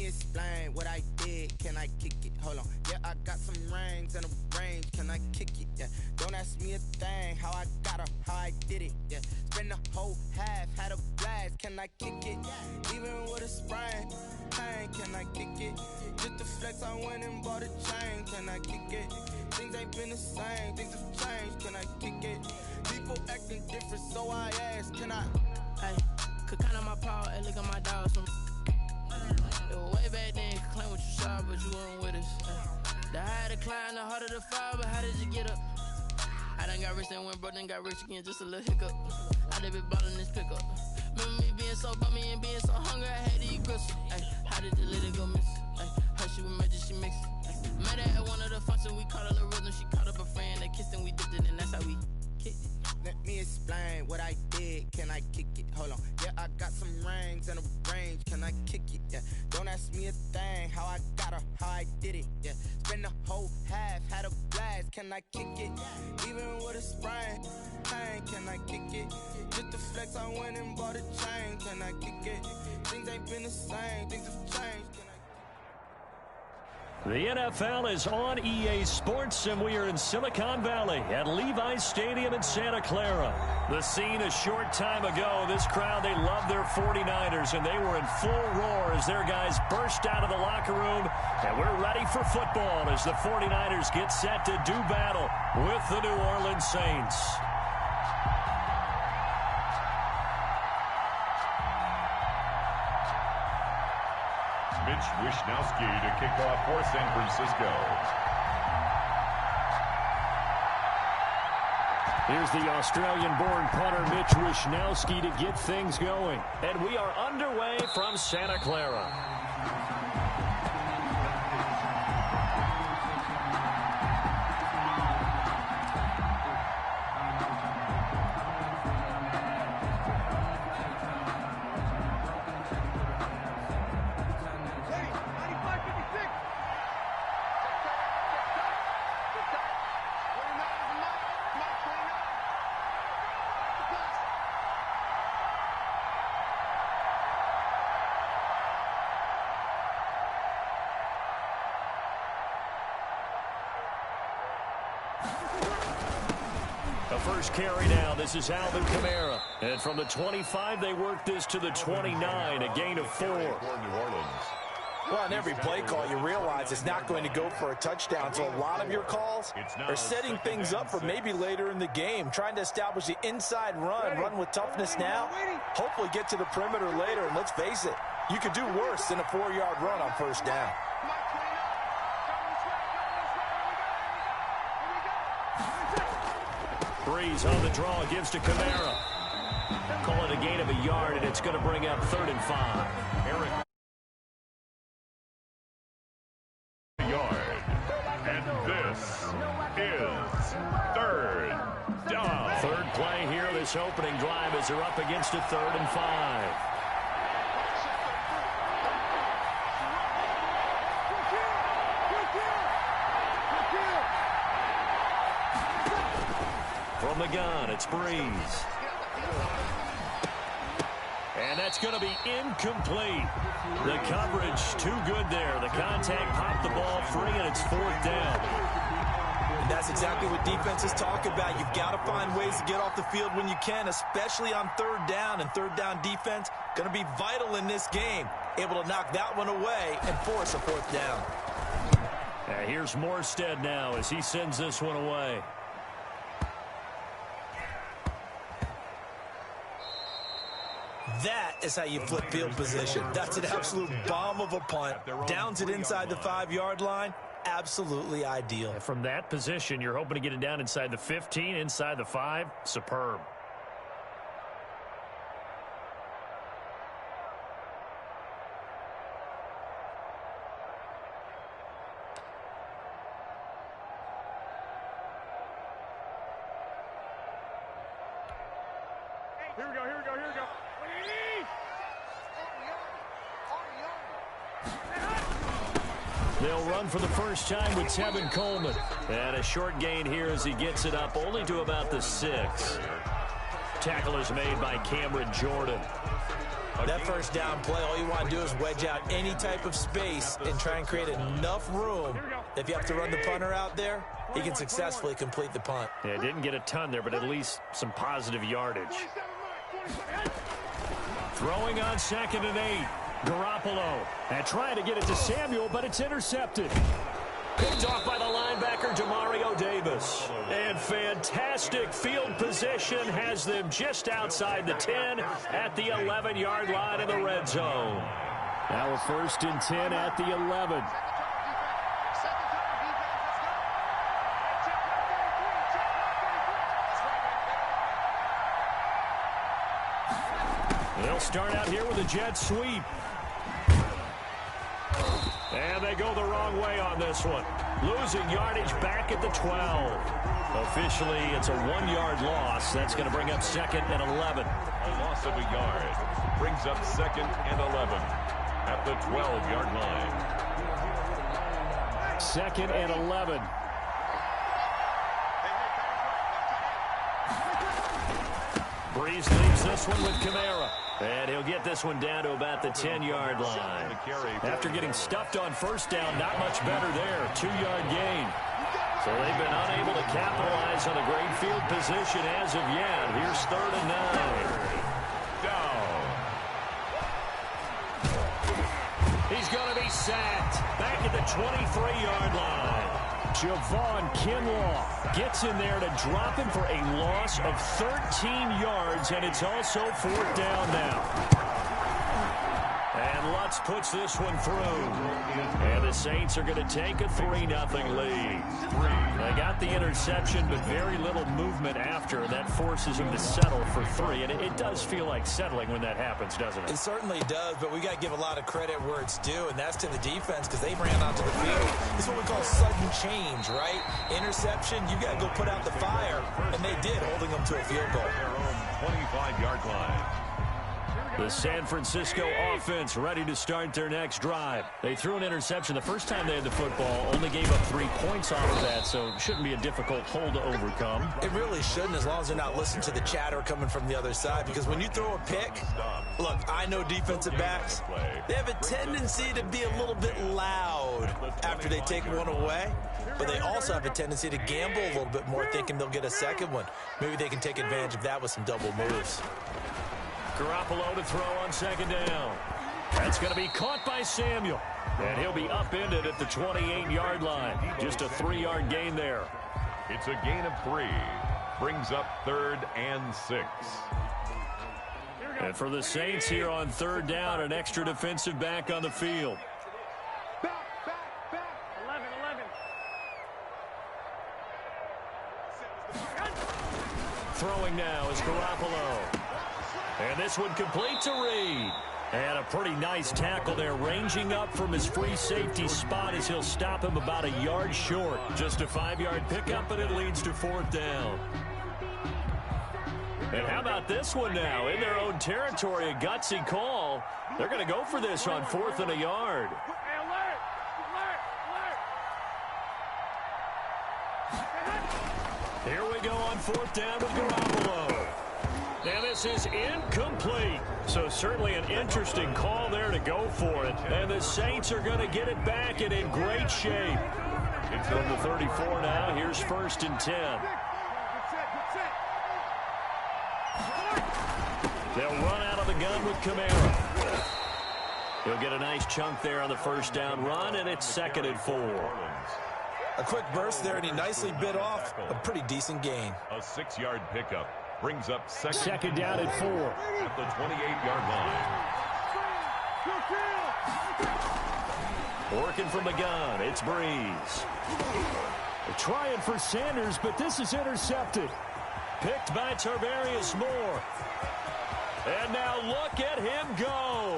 me explain what I did. Can I kick it? Hold on. Yeah, I got some rings and a range. Can I kick it? Yeah. Don't ask me a thing. How I got her, how I did it. Yeah. Spend the whole half, had a blast. Can I kick it? Even with a sprain. Pain, can I kick it? Just the flex, I went and bought a chain. Can I kick it? Things ain't been the same. Things have changed. Can I kick it? People acting different, so I ask. Can I? Hey, could count on my power, hey, look at my dogs. It was way back then, could claim what you saw, but you weren't with us. The higher the climb, the harder the fall, but how did you get up? I done got rich and went broke, then got rich again, just a little hiccup. I done been ballin' this pickup. Remember me being so bummy and being so hungry, I had to eat gristle. Ay, how did the lady go miss? Ay, how she was magic, she mixed. Met her at one of the functions, we caught a little rhythm, she caught up a friend, they kissed and we dipped it, and that's how we kicked it. Let me explain what I did. Can I kick it? Hold on. Yeah, I got some rings and a range. Can I kick it? Yeah. Don't ask me a thing. How I got her, how I did it. Yeah. Spend the whole half, had a blast. Can I kick it? Even with a sprain. Pain, can I kick it? Just the flex, I went and bought a chain. Can I kick it? Things ain't been the same. Things have changed. The NFL is on EA Sports, and we are in Silicon Valley at Levi's Stadium in Santa Clara. The scene a short time ago, this crowd, they love their 49ers, and they were in full roar as their guys burst out of the locker room, and we're ready for football as the 49ers get set to do battle with the New Orleans Saints. Mitch Wishnowsky to kick off for San Francisco. Here's the Australian-born punter Mitch Wishnowsky to get things going. And we are underway from Santa Clara. The first carry now. This is Alvin Kamara. And from the 25, they work this to the 29, a gain of 4. Well, on every play call, you realize it's not going to go for a touchdown. So a lot of your calls are setting things up for maybe later in the game, trying to establish the inside run with toughness now, hopefully get to the perimeter later. And let's face it, you could do worse than a 4-yard run on first down. Breeze on the draw, gives to Kamara. Call it a gain of a yard, and it's going to bring up 3rd and 5. Eric. Yard. And this is 3rd down. Third play here, this opening drive as they're up against a 3rd and 5. From the gun, it's Breeze. And that's going to be incomplete. The coverage too good there. The contact popped the ball free, and it's 4th down. And that's exactly what defenses talk about. You've got to find ways to get off the field when you can, especially on 3rd down. And 3rd down defense going to be vital in this game. Able to knock that one away and force a 4th down. Here's Morstead now as he sends this one away. That is how you flip field position. That's an absolute bomb of a punt. Downs it inside the 5-yard line. Absolutely ideal. From that position, you're hoping to get it down inside the 15, inside the 5. Superb. Here we go, here we go, here we go. They'll run for the first time with Tevin Coleman. And a short gain here as he gets it up only to about the 6. Tackle is made by Cameron Jordan. That first down play, all you want to do is wedge out any type of space and try and create enough room. If you have to run the punter out there, he can successfully complete the punt. Yeah, didn't get a ton there, but at least some positive yardage. Throwing on 2nd and 8. Garoppolo. And trying to get it to Samuel, but it's intercepted. Picked off by the linebacker, Demario Davis. And fantastic field position has them just outside the 10 at the 11-yard line in the red zone. Now a 1st and 10 at the 11. They'll start out here with a jet sweep. And they go the wrong way on this one. Losing yardage back at the 12. Officially, it's a 1-yard loss. That's going to bring up 2nd and 11. A loss of a yard brings up 2nd and 11 at the 12-yard line. 2nd and 11. Breeze leaves this one with Kamara. And he'll get this one down to about the 10-yard line. After getting stuffed on 1st down, not much better there. 2-yard gain. So they've been unable to capitalize on a great field position as of yet. Here's 3rd and 9. Down. He's going to be sacked. Back at the 23-yard line. Javon Kinlaw gets in there to drop him for a loss of 13 yards, and it's also 4th down now. And Lutz puts this one through. And the Saints are going to take a 3-0 lead. They got the interception, but very little movement after, and that forces him to settle for 3. And it does feel like settling when that happens, doesn't it? It certainly does, but we got to give a lot of credit where it's due, and that's to the defense because they ran onto the field. This is what we call sudden change, right? Interception, you got to go put out the fire, and they did, holding them to a field goal. Their own 25-yard line. The San Francisco offense ready to start their next drive. They threw an interception the first time they had the football, only gave up 3 points off of that, so it shouldn't be a difficult hole to overcome. It really shouldn't, as long as they're not listening to the chatter coming from the other side, because when you throw a pick, look, I know defensive backs, they have a tendency to be a little bit loud after they take one away, but they also have a tendency to gamble a little bit more, thinking they'll get a second one. Maybe they can take advantage of that with some double moves. Garoppolo to throw on 2nd down. That's going to be caught by Samuel. And he'll be upended at the 28-yard line. Just a 3-yard gain there. It's a gain of 3. Brings up 3rd and 6. And for the Saints here on 3rd down, an extra defensive back on the field. Back. 11. Throwing now is Garoppolo. And this one complete to Reed. And a pretty nice tackle there, ranging up from his free safety spot as he'll stop him about a yard short. Just a 5-yard pickup, and it leads to 4th down. And how about this one now? In their own territory, a gutsy call. They're going to go for this on 4th and a yard. Here we go on 4th down with Garoppolo. And this is incomplete. So certainly an interesting call there to go for it. And the Saints are going to get it back and in great shape. It's from the 34 now. Here's 1st and 10. They'll run out of the gun with Kamara. He'll get a nice chunk there on the 1st down run, and it's 2nd and 4. A quick burst there, and he nicely bit off a pretty decent gain. A 6-yard pickup brings up 2nd down at 4. At the 28-yard line. Working from the gun, it's Breeze. They're trying for Sanders, but this is intercepted. Picked by Tarvarius Moore. And now look at him go.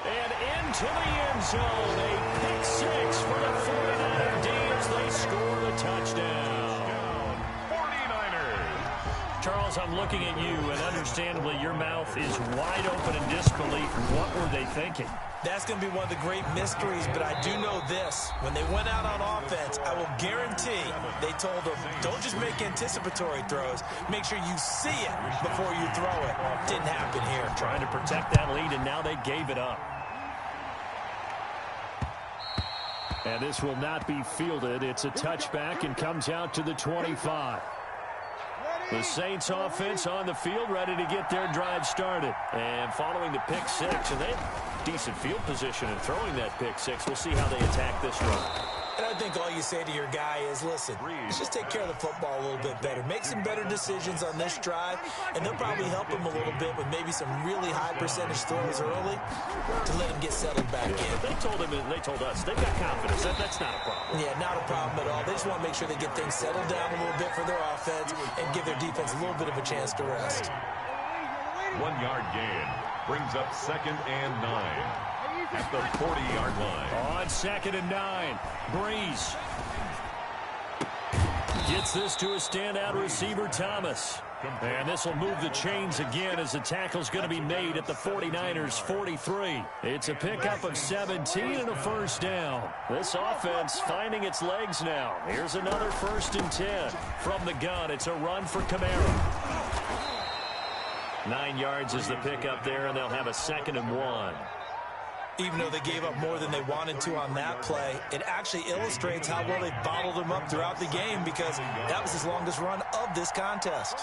And into the end zone. A pick 6 for the 49er D as they score the touchdown. 49ers. Charles, I'm looking at you, and understandably your mouth is wide open in disbelief. What were they thinking? That's going to be one of the great mysteries, but I do know this. When they went out on offense, I will guarantee they told them, don't just make anticipatory throws. Make sure you see it before you throw it. Didn't happen here. Trying to protect that lead, and now they gave it up. And this will not be fielded. It's a touchback and comes out to the 25. The Saints offense on the field, ready to get their drive started. And following the pick six, and they have decent field position in throwing that pick six. We'll see how they attack this run. And I think all you say to your guy is, listen, let's just take care of the football a little bit better. Make some better decisions on this drive, and they'll probably help him a little bit with maybe some really high percentage throws early to let him get settled back in. They told him, and they told us, they've got confidence. That's not a problem. Yeah, not a problem at all. They just want to make sure they get things settled down a little bit for their offense and give their defense a little bit of a chance to rest. 1 yard gain brings up 2nd and 9. At the 40-yard line. On 2nd and 9, Breeze gets this to a standout receiver, Thomas. And this will move the chains again as the tackle's going to be made at the 49ers' 43. It's a pickup of 17 and a first down. This offense finding its legs now. Here's another 1st and 10. From the gun, it's a run for Kamara. 9 yards is the pickup there, and they'll have a 2nd and 1. Even though they gave up more than they wanted to on that play, it actually illustrates how well they bottled them up throughout the game, because that was his longest run of this contest.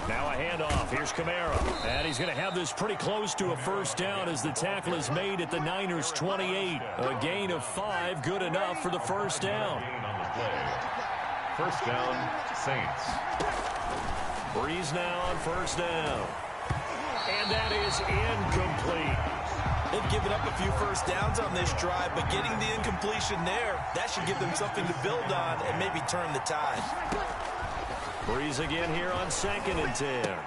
Now a handoff. Here's Kamara. And he's going to have this pretty close to a first down as the tackle is made at the Niners' 28. A gain of 5, good enough for the first down. First down, Saints. Breeze now on first down. And that is incomplete. They've given up a few first downs on this drive, but getting the incompletion there, that should give them something to build on and maybe turn the tide. Breeze again here on 2nd and 10.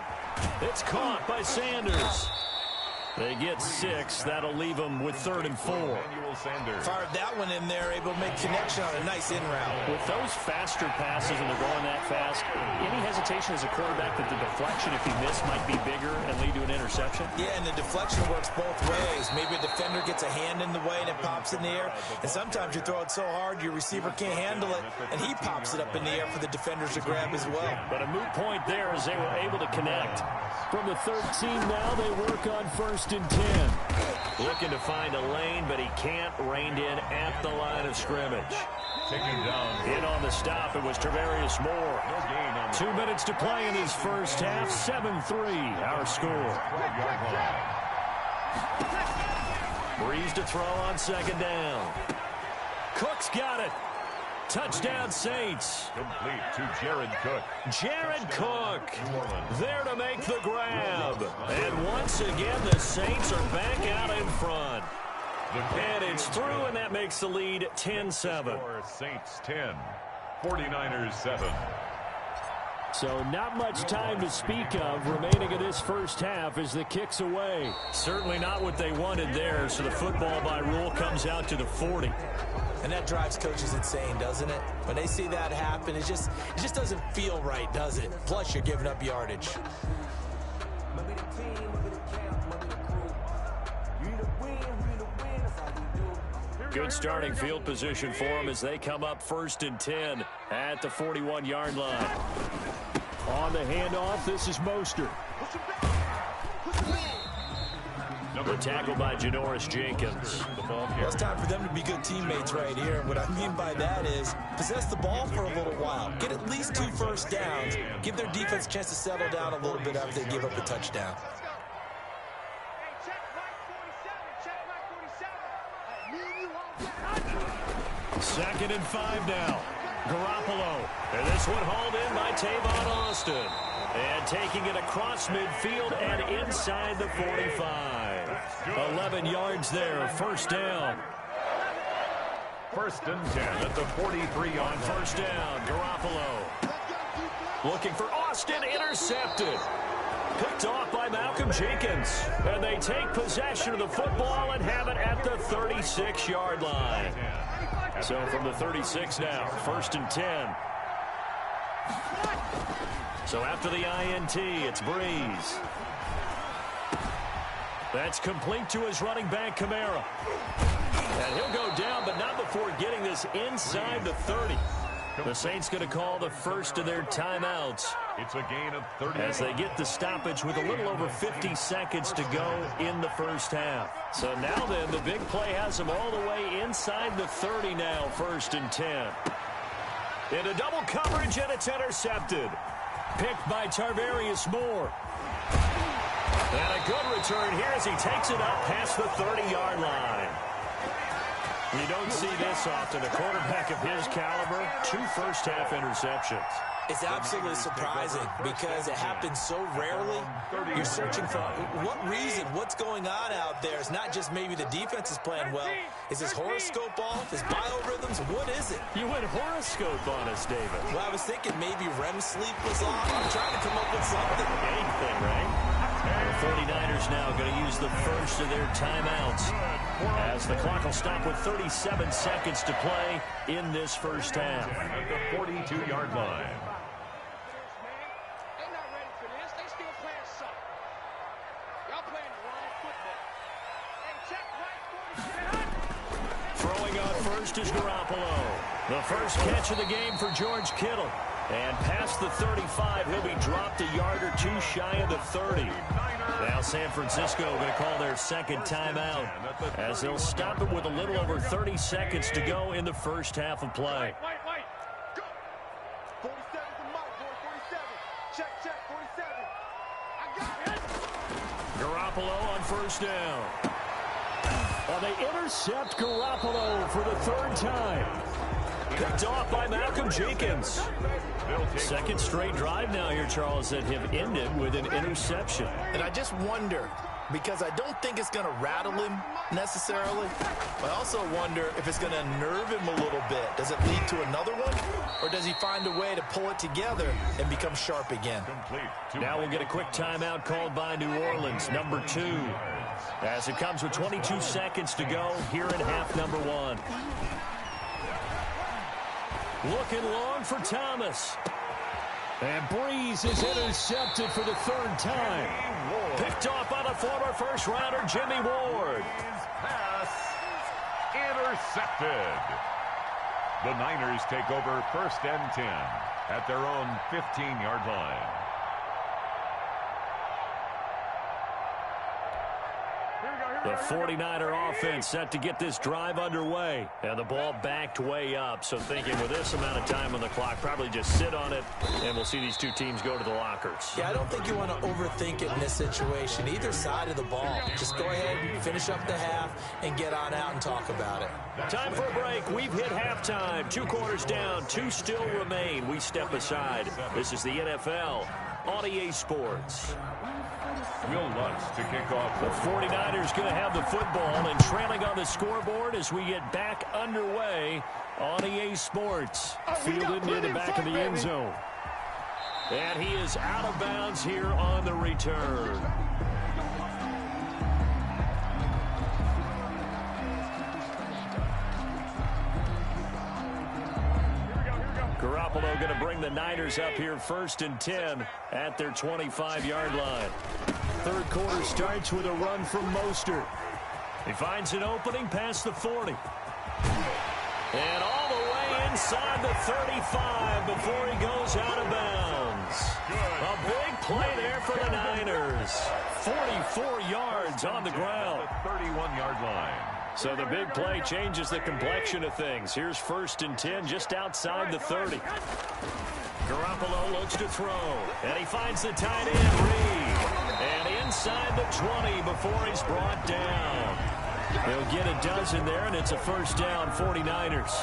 It's caught by Sanders. They get 6. That'll leave them with 3rd and 4. Fired that one in there, able to make connection on a nice in route. With those faster passes and they're going that fast, any hesitation as a quarterback that the deflection, if you miss, might be bigger and lead to an interception? Yeah, and the deflection works both ways. Maybe a defender gets a hand in the way and it pops in the air. And sometimes you throw it so hard your receiver can't handle it, and he pops it up in the air for the defenders to grab as well. But a moot point there as they were able to connect. From the 13 now, they work on 1st and 10. Looking to find a lane, but he can't. Reined in at the line of scrimmage. Taking down. In on the stop, it was Travarius Moore. 2 minutes to play in his first half. 7-3, our score. Breeze to throw on 2nd down. Cook's got it. Touchdown, Saints. Complete to Jared Cook. Jared Cook there to make the grab. And once again, the Saints are back out in front. And it's through, and that makes the lead 10-7. Saints 10, 49ers 7. So not much time to speak of remaining in this first half as the kick's away. Certainly not what they wanted there, so the football by rule comes out to the 40. And that drives coaches insane, doesn't it? When they see that happen, it just doesn't feel right, does it? Plus, you're giving up yardage. Good starting field position for them as they come up 1st and 10 at the 41-yard line. On the handoff, this is Mostert. The tackle by Janoris Jenkins. Well, it's time for them to be good teammates right here. What I mean by that is possess the ball for a little while. Get at least 2 first downs. Give their defense a chance to settle down a little bit after they give up a touchdown. Second and 5 now. Garoppolo. And this one hauled in by Tavon Austin. And taking it across midfield and inside the 45. 11 yards there. First down. 1st and 10 at the 43 on first down. Garoppolo. Looking for Austin. Intercepted. Picked off by Malcolm Jenkins. And they take possession of the football and have it at the 36-yard line. So from the 36 now, 1st and 10. So after the INT, it's Breeze. That's complete to his running back, Kamara. And he'll go down, but not before getting this inside the 30. The Saints going to call the first of their timeouts. It's a gain of 30. As they get the stoppage with a little over 50 seconds to go in the first half. So now then, the big play has them all the way inside the 30 now, 1st and 10. Into double coverage, and it's intercepted. Picked by Tarvarius Moore. And a good return here as he takes it up past the 30-yard line. You don't see this often. A quarterback of his caliber, 2 first-half interceptions. It's absolutely surprising because it happens so rarely. You're searching for what reason, what's going on out there. It's not just maybe the defense is playing well. Is his horoscope off? His biorhythms? What is it? You went horoscope on us, David. Well, I was thinking maybe REM sleep was off. I'm trying to come up with something. Anything, right? The 49ers now going to use the first of their timeouts as the clock will stop with 37 seconds to play in this first half. At the 42-yard line. They're not ready for this. They still playing soccer. Y'all playing the wrong football. Hey, check right 47. Throwing out first is Garoppolo. The first catch of the game for George Kittle. And past the 35, he'll be dropped a yard or 2 shy of the 30. Now San Francisco going to call their second timeout as they'll stop it with a little over 30 seconds to go in the first half of play. Wait. Go. 47's the mark, boy. 47. Check. 47. I got it. Garoppolo on first down. Well, they intercept Garoppolo for the 3rd time. Picked off by Malcolm Jenkins. Second straight drive now here, Charles, that have ended with an interception. And I just wonder, because I don't think it's going to rattle him necessarily, but I also wonder if it's going to nerve him a little bit. Does it lead to another one, or does he find a way to pull it together and become sharp again? Now we'll get a quick timeout called by New Orleans, number 2, as it comes with 22 seconds to go here in half number 1. Looking long for Thomas. And Breeze is intercepted for the 3rd time. Picked off by the former first-rounder Jimmy Ward. Pass intercepted. The Niners take over 1st and 10 at their own 15-yard line. The 49er offense set to get this drive underway. And the ball backed way up. So thinking with this amount of time on the clock, probably just sit on it, and we'll see these 2 teams go to the lockers. Yeah, I don't think you want to overthink it in this situation. Either side of the ball. Just go ahead, finish up the half, and get on out and talk about it. Time for a break. We've hit halftime. 2 quarters down. 2 still remain. We step aside. This is the NFL on EA Sports. Will Lutz to kick off. The 49ers going to have the football and trailing on the scoreboard as we get back underway on EA Sports. Fielded near the back of the end zone. And he is out of bounds here on the return. Garoppolo going to bring the Niners up here 1st and 10 at their 25-yard line. 3rd quarter starts with a run from Mostert. He finds an opening past the 40. And all the way inside the 35 before he goes out of bounds. A big play there for the Niners. 44 yards on the ground. 31-yard line. So the big play changes the complexion of things. Here's 1st and 10 just outside the 30. Garoppolo looks to throw. And he finds the tight end, Reed. And inside the 20 before he's brought down. He'll get a dozen there, and it's a first down, 49ers.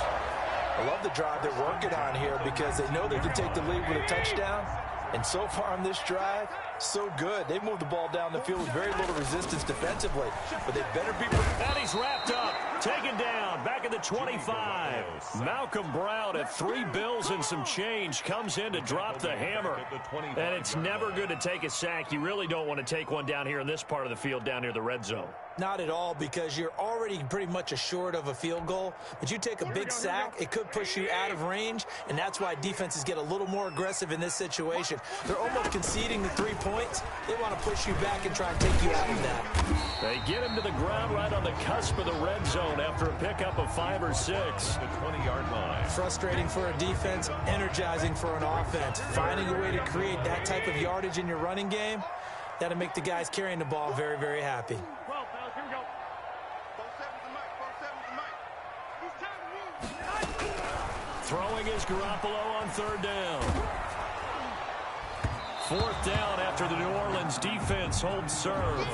I love the drive they're working on here because they know they can take the lead with a touchdown. And so far on this drive, so good. They've moved the ball down the field with very little resistance defensively. But they better be... And he's wrapped up. Taken down, back at the 25. Malcolm Brown at 3 bills and some change comes in to drop the hammer. And it's never good to take a sack. You really don't want to take one down here in this part of the field down near the red zone. Not at all, because you're already pretty much assured of a field goal. But you take a big sack, it could push you out of range, and that's why defenses get a little more aggressive in this situation. They're almost conceding the 3 points. They want to push you back and try and take you out of that. They get him to the ground right on the cusp of the red zone after a pickup of 5 or 6. The 20-yard line. Frustrating for a defense, energizing for an offense. Finding a way to create that type of yardage in your running game, that'll make the guys carrying the ball very, very happy. Throwing is Garoppolo on 3rd down. 4th down after the New Orleans defense holds serve.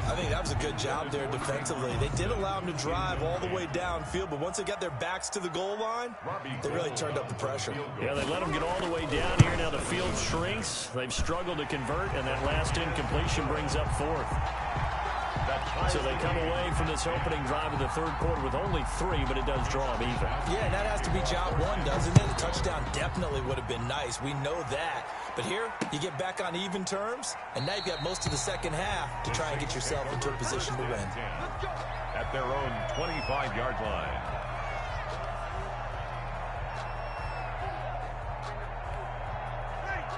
I think that was a good job there defensively. They did allow them to drive all the way downfield, but once they got their backs to the goal line, they really turned up the pressure. Yeah, they let them get all the way down here. Now the field shrinks. They've struggled to convert, and that last incompletion brings up 4th. So they come away from this opening drive of the 3rd quarter with only 3, but it does draw them even. Yeah, and that has to be job 1, doesn't it? A touchdown definitely would have been nice. We know that. But here, you get back on even terms, and now you've got most of the second half to try and get yourself into a position to win. At their own 25-yard line.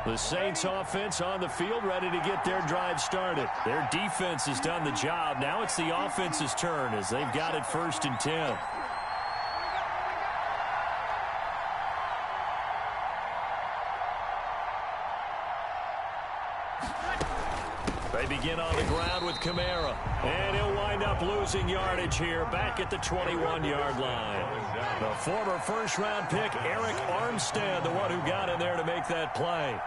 The Saints offense on the field, ready to get their drive started. Their defense has done the job. Now it's the offense's turn as they've got it 1st and 10. They begin on the ground with Kamara. And he'll wind up losing yardage here back at the 21-yard line. The former first-round pick, Eric Armstead, the one who got in there to make that play.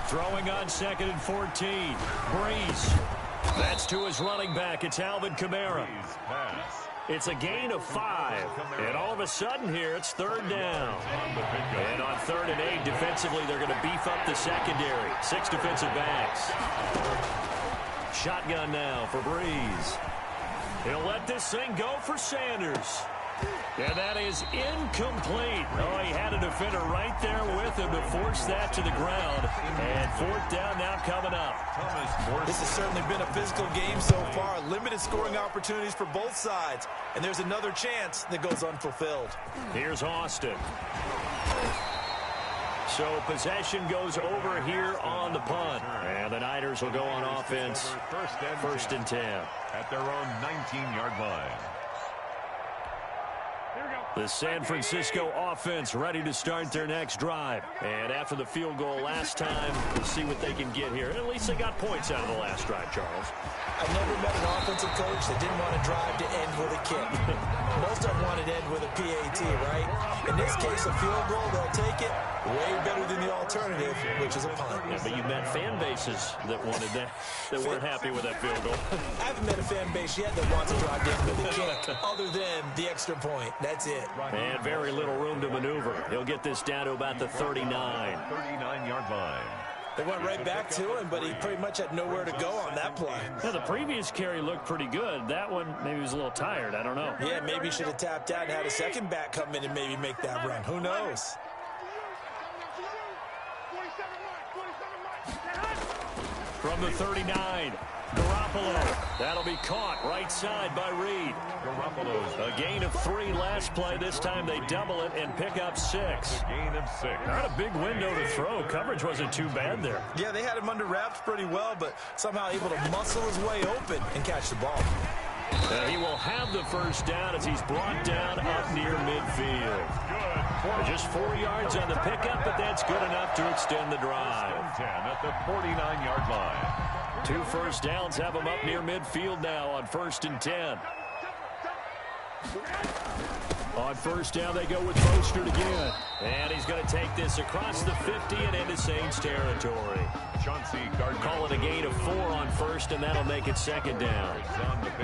Throwing on 2nd and 14. Breeze. That's to his running back. It's Alvin Kamara. It's a gain of 5. And all of a sudden here, it's 3rd down. And on 3rd and 8, defensively, they're going to beef up the secondary. 6 defensive backs. Shotgun now for Breeze. He'll let this thing go for Sanders. And that is incomplete. Oh, he had a defender right there with him to force that to the ground. And 4th down now coming up. This has certainly been a physical game so far. Limited scoring opportunities for both sides. And there's another chance that goes unfulfilled. Here's Austin. So possession goes over here on the punt. And the Niners will go on offense. 1st and 10. At their own 19-yard line. The San Francisco offense ready to start their next drive. And after the field goal last time, we'll see what they can get here. At least they got points out of the last drive, Charles. I've never met an offensive coach that didn't want to drive to end with a kick. Most of them wanted to end with a PAT, right? In this case, a field goal, they'll take it. Way better than the alternative, which is a punt. Yeah, but you've met fan bases that wanted that, that weren't happy with that field goal. I haven't met a fan base yet that wants to drive to end with a kick, other than the extra point. That's it. And very little room to maneuver. He'll get this down to about the 39. 39-yard line. They went right back to him, but he pretty much had nowhere to go on that play. Now, the previous carry looked pretty good. That one, maybe he was a little tired. I don't know. Yeah, maybe he should have tapped out and had a second back come in and maybe make that run. Who knows? From the 39, Garoppolo. That'll be caught right side by Reed. Garoppolo's A gain of 3 last play. This time they double it and pick up 6. gain of 6. Not a big window to throw. Coverage wasn't too bad there. Yeah, they had him under wraps pretty well, but somehow able to muscle his way open and catch the ball. He will have the 1st down as he's brought down up near midfield. Just 4 yards on the pickup, but that's good enough to extend the drive. 10 at the 49-yard line. 2 first downs have him up near midfield now on 1st and 10. On 1st down, they go with Mostert again. And he's going to take this across the 50 and into Saints territory. Call it a gain of 4 on first, and that'll make it second down.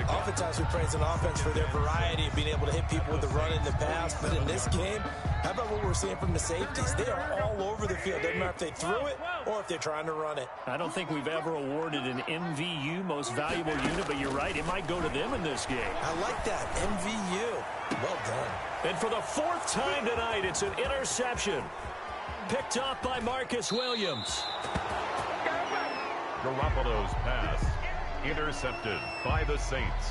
Oftentimes we praise an offense for their variety of being able to hit people with the run in the pass, but in this game, how about what we're seeing from the safeties? They are all over the field. Doesn't matter if they threw it or if they're trying to run it. I don't think we've ever awarded an MVU, most valuable unit, but you're right, it might go to them in this game. I like that, MVU. Well done. And for the 4th time tonight, it's an interception. Picked off by Marcus Williams. Garoppolo's pass intercepted by the Saints.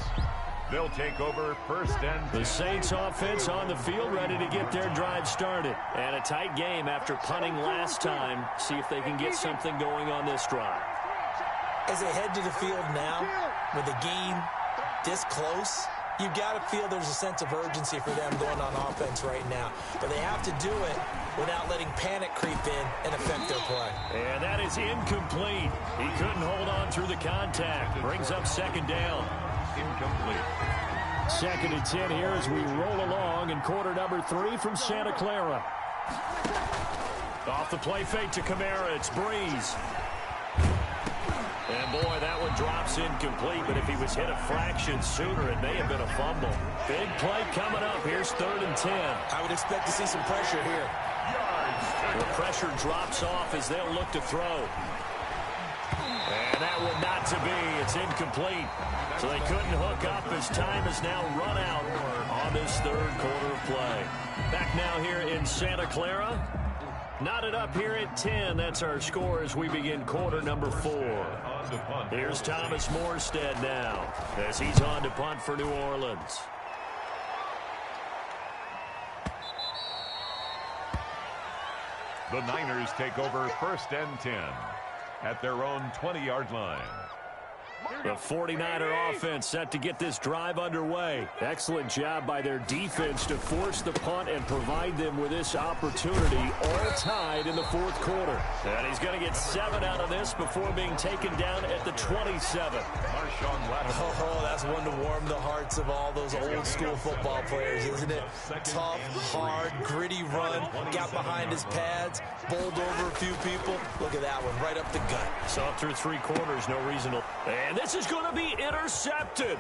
They'll take over first and 10. The Saints offense on the field, ready to get their drive started. And a tight game after punting last time. See if they can get something going on this drive. As they head to the field now, with the game this close, you've got to feel there's a sense of urgency for them going on offense right now. But they have to do it without letting panic creep in and affect their play. And that is incomplete. He couldn't hold on through the contact. Brings up second down. Incomplete. 2nd and 10 here as we roll along in quarter number 3 from Santa Clara. Off the play fake to Kamara. It's Breeze. And boy, that one drops incomplete, but if he was hit a fraction sooner, it may have been a fumble. Big play coming up. Here's 3rd and 10. I would expect to see some pressure here. The pressure drops off as they'll look to throw. And that one not to be. It's incomplete. So they couldn't hook up as time has now run out on this 3rd quarter of play. Back now here in Santa Clara. Knotted up here at 10. That's our score as we begin quarter number 4. Here's Thomas Morstead now as he's on to punt for New Orleans. The Niners take over first and 10 at their own 20-yard line. The 49er offense set to get this drive underway. Excellent job by their defense to force the punt and provide them with this opportunity, all tied in the 4th quarter. And he's going to get 7 out of this before being taken down at the 27. Oh, that's one to warm the hearts of all those old school football players, isn't it? Tough, hard, gritty run, got behind his pads, bowled over a few people. Look at that one, right up the gut. Saw through 3 quarters, no reason to... And this is going to be intercepted.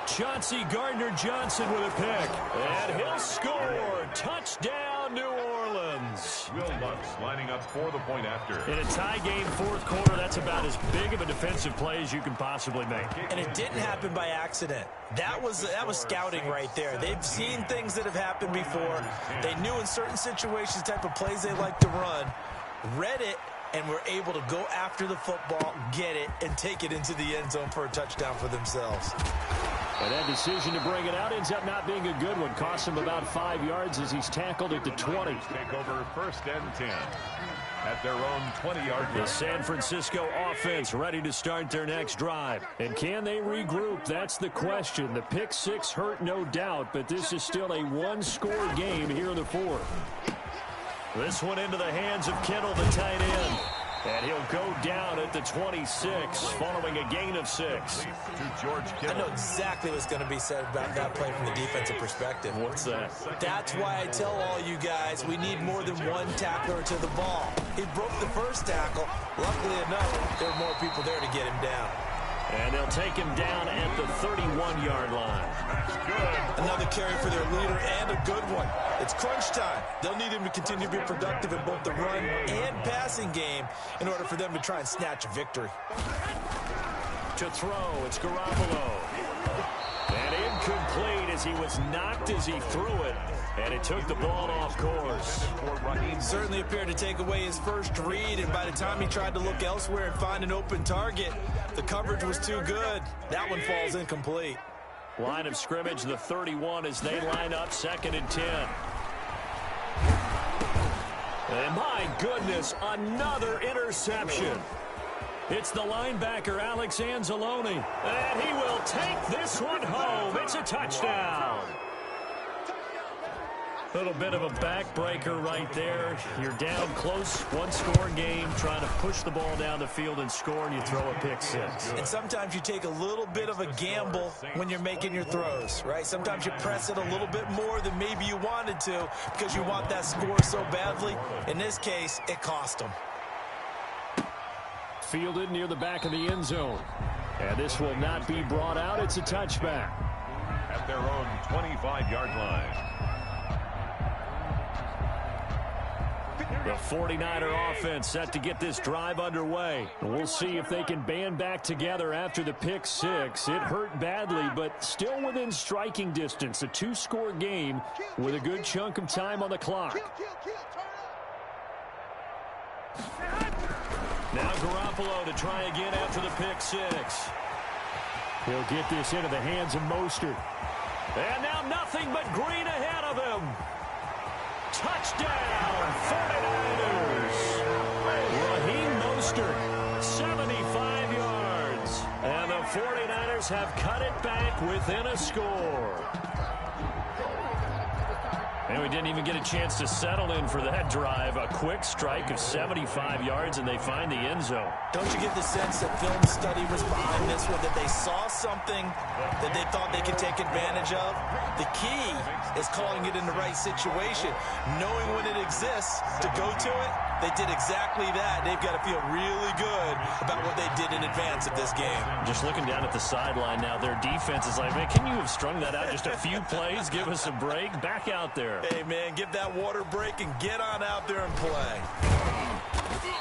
Chauncey Gardner-Johnson with a pick. And he'll score. Touchdown, New Orleans. Will Lutz lining up for the point after. In a tie game 4th quarter, that's about as big of a defensive play as you can possibly make. And it didn't happen by accident. That was scouting right there. They've seen things that have happened before. They knew in certain situations the type of plays they like to run, read it, and were able to go after the football, get it, and take it into the end zone for a touchdown for themselves. And that decision to bring it out ends up not being a good one. Costs him about 5 yards as he's tackled at the 20. Take over first and 10 at their own 20-yard line. The San Francisco offense ready to start their next drive. And can they regroup? That's the question. The pick 6 hurt, no doubt, but this is still a 1-score game here in the 4th. This one into the hands of Kittle, the tight end. And he'll go down at the 26, following a gain of 6. To George Kittle. I know exactly what's going to be said about that play from the defensive perspective. What's that? That's why I tell all you guys we need more than one tackler to the ball. He broke the first tackle. Luckily enough, there were more people there to get him down. And they'll take him down at the 31-yard line. That's good. Another carry for their leader and a good one. It's crunch time. They'll need him to continue to be productive in both the run and passing game in order for them to try and snatch a victory. To throw, it's Garoppolo. And incomplete as he was knocked as he threw it. And it took the ball off course. Certainly appeared to take away his first read, and by the time he tried to look elsewhere and find an open target, the coverage was too good. That one falls incomplete. Line of scrimmage, the 31, as they line up 2nd and 10. And my goodness, another interception. It's the linebacker, Alex Anzalone. And he will take this one home. It's a touchdown. A little bit of a backbreaker right there. You're down close, 1-score game, trying to push the ball down the field and score, and you throw a pick 6. And sometimes you take a little bit of a gamble when you're making your throws, right? Sometimes you press it a little bit more than maybe you wanted to because you want that score so badly. In this case, it cost them. fielded near the back of the end zone. And this will not be brought out. It's a touchback. At their own 25-yard line. The 49er offense set to get this drive underway. We'll see if they can band back together after the pick six. It hurt badly, but still within striking distance. A two-score game with a good chunk of time on the clock. Now Garoppolo to try again after the pick six. He'll get this into the hands of Mostert. And now nothing but green ahead of him. Touchdown, 49ers. Raheem Mostert, 75 yards. And the 49ers have cut it back within a score. And we didn't even get a chance to settle in for that drive. A quick strike of 75 yards, and they find the end zone. Don't you get the sense that film study was behind this one, that they saw something that they thought they could take advantage of? The key is calling it in the right situation, knowing when it exists to go to it. They did exactly that. They've got to feel really good about what they did in advance of this game. Just looking down at the sideline now, their defense is like, man, can you have strung that out just a few plays? Give us a break. Back out there. Hey, man, give that water break and get on out there and play.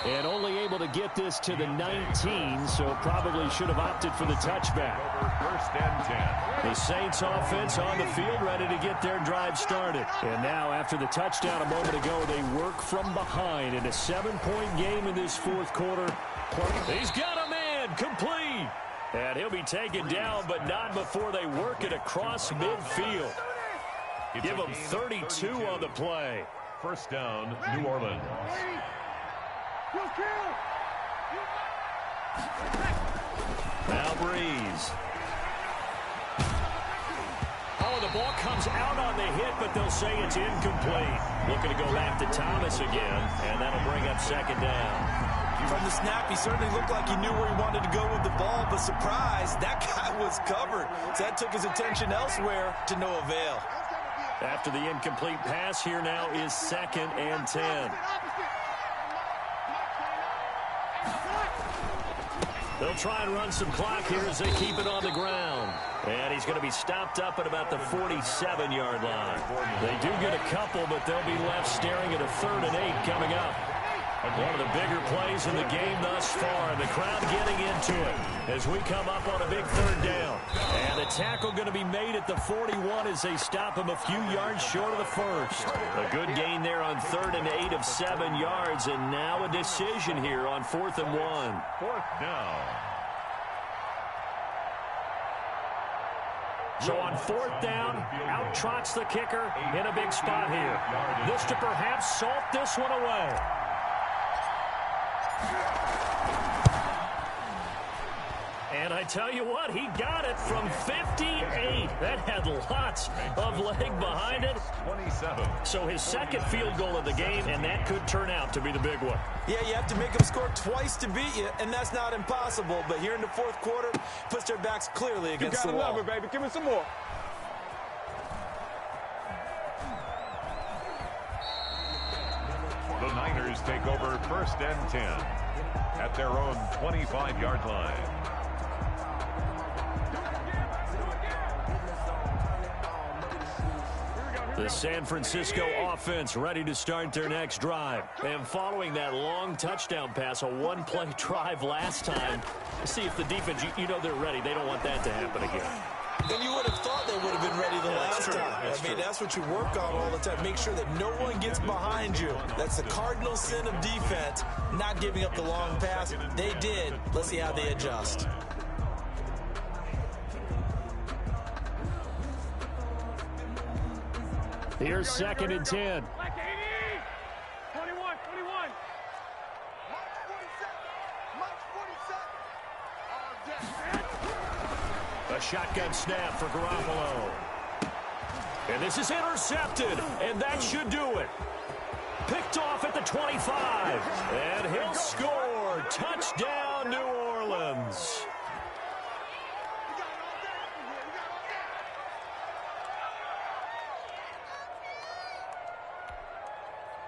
And only able to get this to the 19, so probably should have opted for the touchback. First and 10. The Saints offense on the field ready to get their drive started. And now after the touchdown a moment ago, they work from behind in a 7-point game in this fourth quarter. He's got a man complete. And he'll be taken down, but not before they work it across midfield. Give him 32 on the play. First down, New Orleans. Now Breeze. Oh, the ball comes out on the hit, but they'll say it's incomplete. Looking to go back to Thomas again, and that'll bring up second down. From the snap, he certainly looked like he knew where he wanted to go with the ball, but surprise, that guy was covered. So that took his attention elsewhere to no avail. After the incomplete pass, here now is second and 10. They'll try and run some clock here as they keep it on the ground. And he's going to be stopped up at about the 47-yard line. They do get a couple, but they'll be left staring at a 3rd and 8 coming up. One of the bigger plays in the game thus far, and the crowd getting into it as we come up on a big 3rd down. And the tackle going to be made at the 41 as they stop him a few yards short of the first. A good gain there on 3rd and 8 of 7 yards, and now a decision here on 4th and 1. Fourth down. So on 4th down, out trots the kicker in a big spot here. This to perhaps salt this one away. And I tell you what, he got it from 58. That had lots of leg behind it. 27. So his second field goal of the game, and that could turn out to be the big one. Yeah, you have to make them score twice to beat you, and that's not impossible. But here in the fourth quarter, puts their backs clearly against the wall. You gotta love it, baby. Give me some more. The Niners take over 1st and 10 at their own 25-yard line. The San Francisco offense ready to start their next drive. And following that long touchdown pass, a one-play drive last time, see if the defense, you know they're ready. They don't want that to happen again. And you would have thought they would have been ready the last time. That's what you work on all the time. Make sure that no one gets behind you. That's the cardinal sin of defense, not giving up the long pass. They did. Let's see how they adjust. Here's 2nd and 10. 21. A shotgun snap for Garoppolo. And this is intercepted, and that should do it. Picked off at the 25, and he'll score. Touchdown, New Orleans.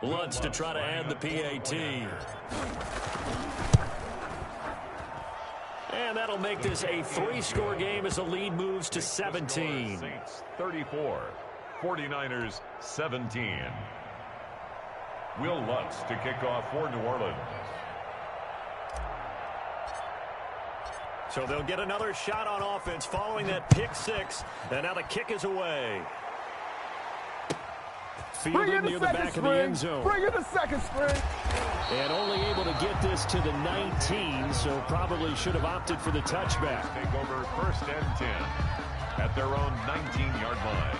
Lutz to try to add the PAT. And that'll make this a 3-score game as the lead moves to 17. Saints 34, 49ers 17. Will Lutz to kick off for New Orleans. So they'll get another shot on offense following that pick 6. And now the kick is away. Fielded near the back of the end zone. Bring in the second string. And only able to get this to the 19, so probably should have opted for the touchback. Take over 1st and 10 at their own 19-yard line.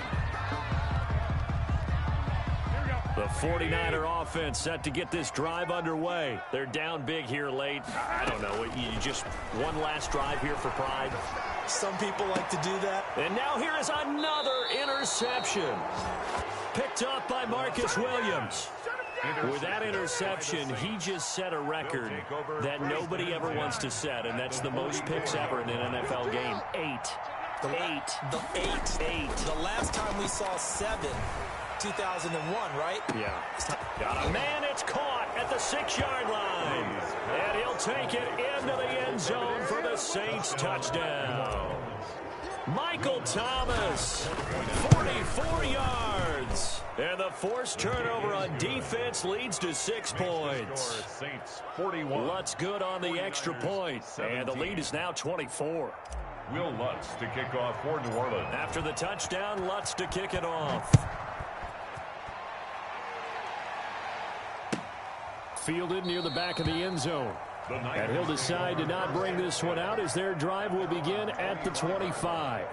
The 49er offense set to get this drive underway. They're down big here late. I don't know. You just one last drive here for pride. Some people like to do that. And now here is another interception. Picked up by Marcus Williams. With that interception, he just set a record that nobody ever wants to set, and that's the most picks ever in an NFL game. 8. The last time we saw 7, 2001, right? Yeah. Got a man, it's caught at the 6-yard line. And he'll take it into the end zone for the Saints touchdown. Michael Thomas, 44 yards. And the forced turnover on defense leads to 6 points. Saints 41. Lutz good on the extra point. And the lead is now 24. Will Lutz to kick off for New Orleans. After the touchdown, Lutz to kick it off. Fielded near the back of the end zone. And he'll decide to not bring this one out as their drive will begin at the 25.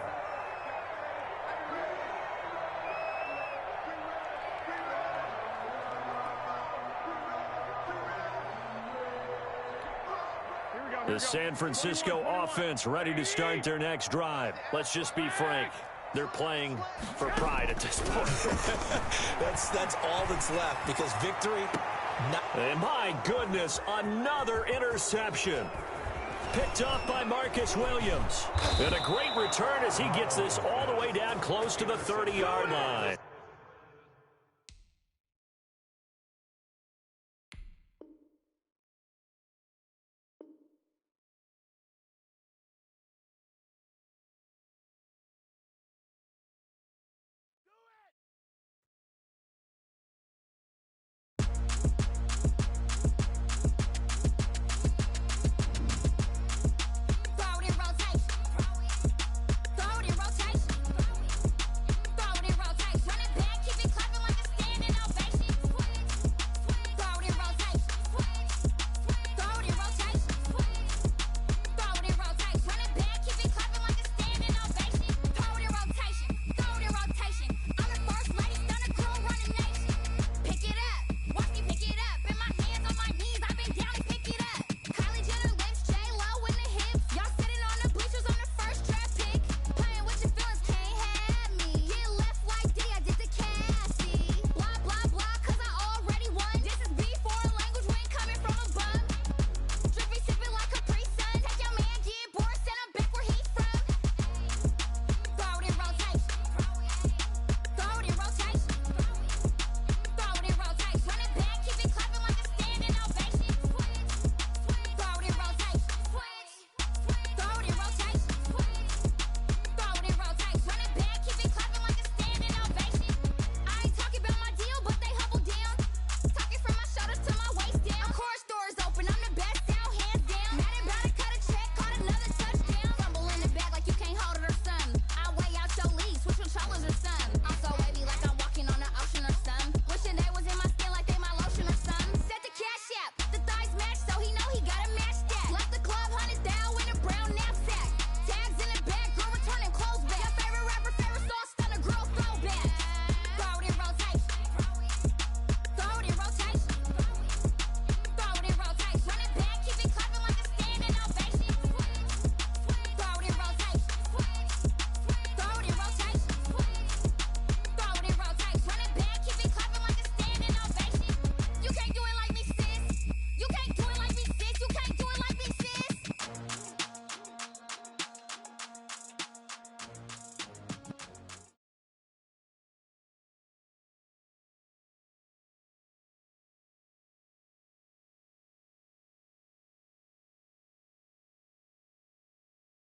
The San Francisco offense ready to start their next drive. Let's just be frank. They're playing for pride at this point. That's all that's left, because victory... And my goodness, another interception. Picked up by Marcus Williams. And a great return as he gets this all the way down close to the 30-yard line.